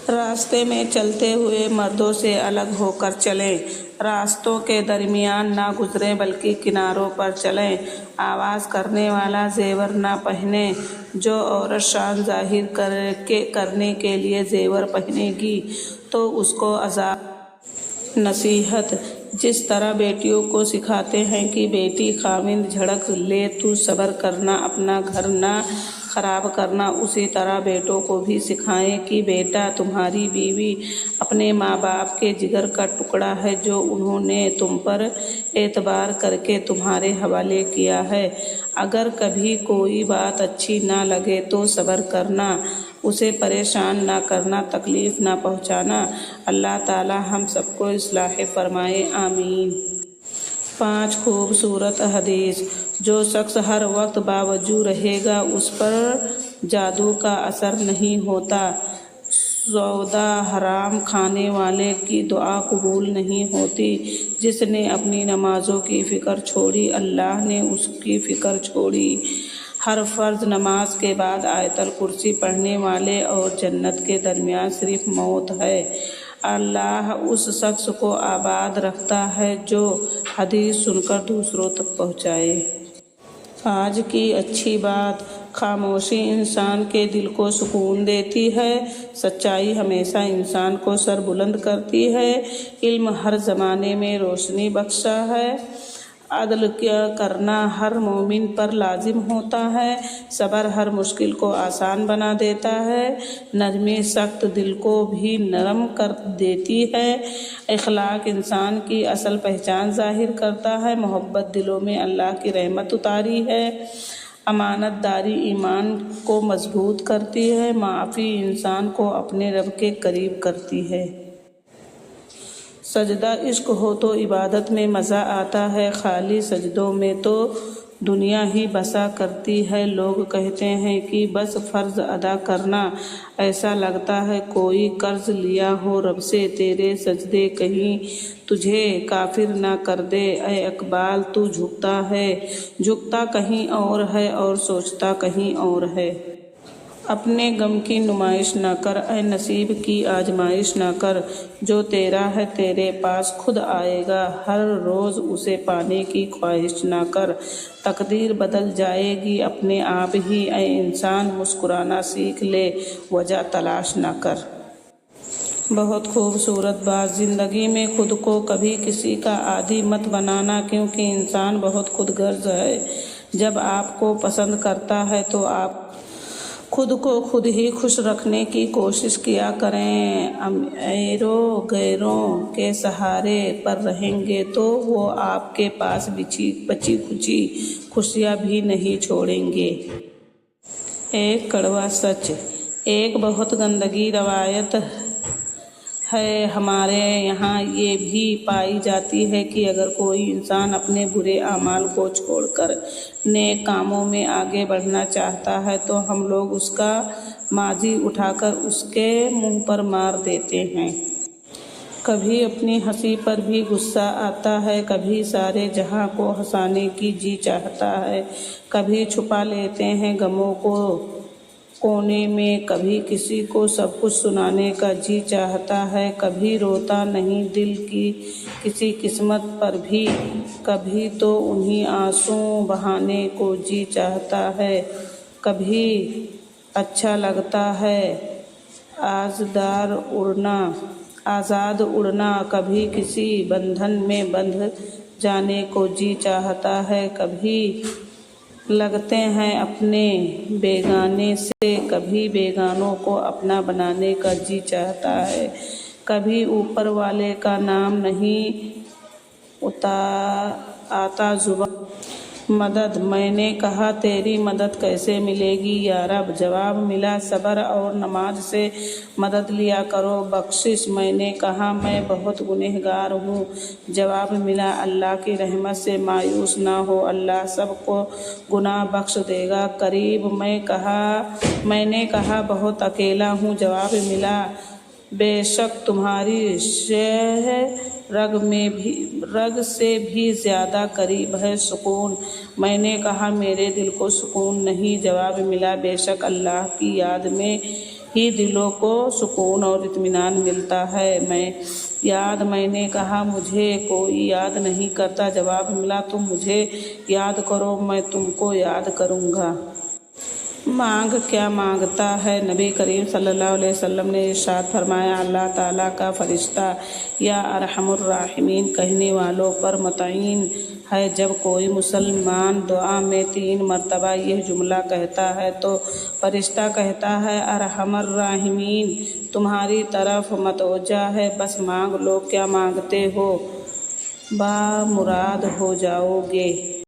راستے میں چلتے ہوئے مردوں سے الگ ہو کر چلیں، راستوں کے درمیان نہ گزریں بلکہ کناروں پر چلیں، آواز کرنے والا زیور نہ پہنیں۔ جو عورت شان ظاہر کرنے کے لیے زیور پہنے گی تو اس کو عذاب۔ نصیحت: جس طرح بیٹیوں کو سکھاتے ہیں کہ بیٹی خاوند جھڑک لے تو صبر کرنا، اپنا گھر نہ خراب کرنا، اسی طرح بیٹوں کو بھی سکھائیں کہ بیٹا تمہاری بیوی اپنے ماں باپ کے جگر کا ٹکڑا ہے جو انہوں نے تم پر اعتبار کر کے تمہارے حوالے کیا ہے۔ اگر کبھی کوئی بات اچھی نہ لگے تو صبر کرنا، اسے پریشان نہ کرنا، تکلیف نہ پہنچانا۔ اللہ تعالی ہم سب کو اصلاح فرمائے، آمین۔ 5 خوبصورت حدیث۔ جو شخص ہر وقت باوضو رہے گا اس پر جادو کا اثر نہیں ہوتا۔ سودا حرام کھانے والے کی دعا قبول نہیں ہوتی۔ جس نے اپنی نمازوں کی فکر چھوڑی اللہ نے اس کی فکر چھوڑی۔ ہر فرض نماز کے بعد آیت الکرسی پڑھنے والے اور جنت کے درمیان صرف موت ہے۔ اللہ اس شخص کو آباد رکھتا ہے جو حدیث سن کر دوسروں تک پہنچائے۔ آج کی اچھی بات: خاموشی انسان کے دل کو سکون دیتی ہے، سچائی ہمیشہ انسان کو سر بلند کرتی ہے، علم ہر زمانے میں روشنی بخشتا ہے، عدل کرنا ہر مومن پر لازم ہوتا ہے، صبر ہر مشکل کو آسان بنا دیتا ہے، نرمی سخت دل کو بھی نرم کر دیتی ہے، اخلاق انسان کی اصل پہچان ظاہر کرتا ہے، محبت دلوں میں اللہ کی رحمت اتاری ہے، امانت داری ایمان کو مضبوط کرتی ہے، معافی انسان کو اپنے رب کے قریب کرتی ہے۔ سجدہ عشق ہو تو عبادت میں مزہ آتا ہے، خالی سجدوں میں تو دنیا ہی بسا کرتی ہے۔ لوگ کہتے ہیں کہ بس فرض ادا کرنا، ایسا لگتا ہے کوئی قرض لیا ہو رب سے، تیرے سجدے کہیں تجھے کافر نہ کر دے۔ اے اقبال تو جھکتا کہیں اور ہے اور سوچتا کہیں اور ہے۔ اپنے غم کی نمائش نہ کر، اے نصیب کی آزمائش نہ کر، جو تیرا ہے تیرے پاس خود آئے گا، ہر روز اسے پانے کی خواہش نہ کر، تقدیر بدل جائے گی اپنے آپ ہی۔ اے انسان مسکرانا سیکھ لے، وجہ تلاش نہ کر۔ بہت خوبصورت بات۔ زندگی میں خود کو کبھی کسی کا عادی مت بنانا، کیونکہ انسان بہت خود غرض ہے۔ جب آپ کو پسند کرتا ہے تو آپ خود کو خود ہی خوش رکھنے کی کوشش کیا کریں۔ امیروں غیروں کے سہارے پر رہیں گے تو وہ آپ کے پاس بچی کچی خوشیاں بھی نہیں چھوڑیں گے۔ ایک کڑوا سچ۔ ایک بہت گندی روایت ہے، ہمارے یہاں یہ بھی پائی جاتی ہے کہ اگر کوئی انسان اپنے برے اعمال کو چھوڑ کر نیک کاموں میں آگے بڑھنا چاہتا ہے تو ہم لوگ اس کا ماضی اٹھا کر اس کے منہ پر مار دیتے ہیں۔ کبھی اپنی ہنسی پر بھی غصہ آتا ہے، کبھی سارے جہاں کو ہنسانے کی جی چاہتا ہے، کبھی چھپا لیتے ہیں غموں کو کونے میں، کبھی کسی کو سب کچھ سنانے کا جی چاہتا ہے، کبھی روتا نہیں دل کی کسی قسمت پر بھی، کبھی تو انہی آنسوں بہانے کو جی چاہتا ہے، کبھی اچھا لگتا ہے آزاد اڑنا، کبھی کسی بندھن میں بندھ جانے کو جی چاہتا ہے، کبھی لگتے ہیں اپنے بیگانے سے، کبھی بیگانوں کو اپنا بنانے کا جی چاہتا ہے، کبھی اوپر والے کا نام نہیں آتا زباں۔ مدد۔ میں نے کہا تیری مدد کیسے ملے گی یا رب؟ جواب ملا صبر اور نماز سے مدد لیا کرو۔ بخشش۔ میں نے کہا میں بہت گنہگار ہوں۔ جواب ملا اللہ کی رحمت سے مایوس نہ ہو، اللہ سب کو گناہ بخش دے گا۔ قریب۔ میں نے کہا بہت اکیلا ہوں۔ جواب ملا بے شک تمہاری شہ رگ سے بھی زیادہ قریب ہے سکون۔ میں نے کہا میرے دل کو سکون نہیں۔ جواب ملا بے شک اللہ کی یاد میں ہی دلوں کو سکون اور اطمینان ملتا ہے۔ میں نے کہا مجھے کوئی یاد نہیں کرتا۔ جواب ملا تم مجھے یاد کرو، میں تم کو یاد کروں گا۔ مانگ کیا مانگتا ہے؟ نبی کریم صلی اللہ علیہ وسلم نے ارشاد فرمایا، اللہ تعالیٰ کا فرشتہ یا ارحم الراحمین کہنے والوں پر مطمئن ہے۔ جب کوئی مسلمان دعا میں 3 مرتبہ یہ جملہ کہتا ہے تو فرشتہ کہتا ہے، ارحم الراحمین تمہاری طرف متوجہ ہے، بس مانگ لو، کیا مانگتے ہو بامراد ہو جاؤ گے۔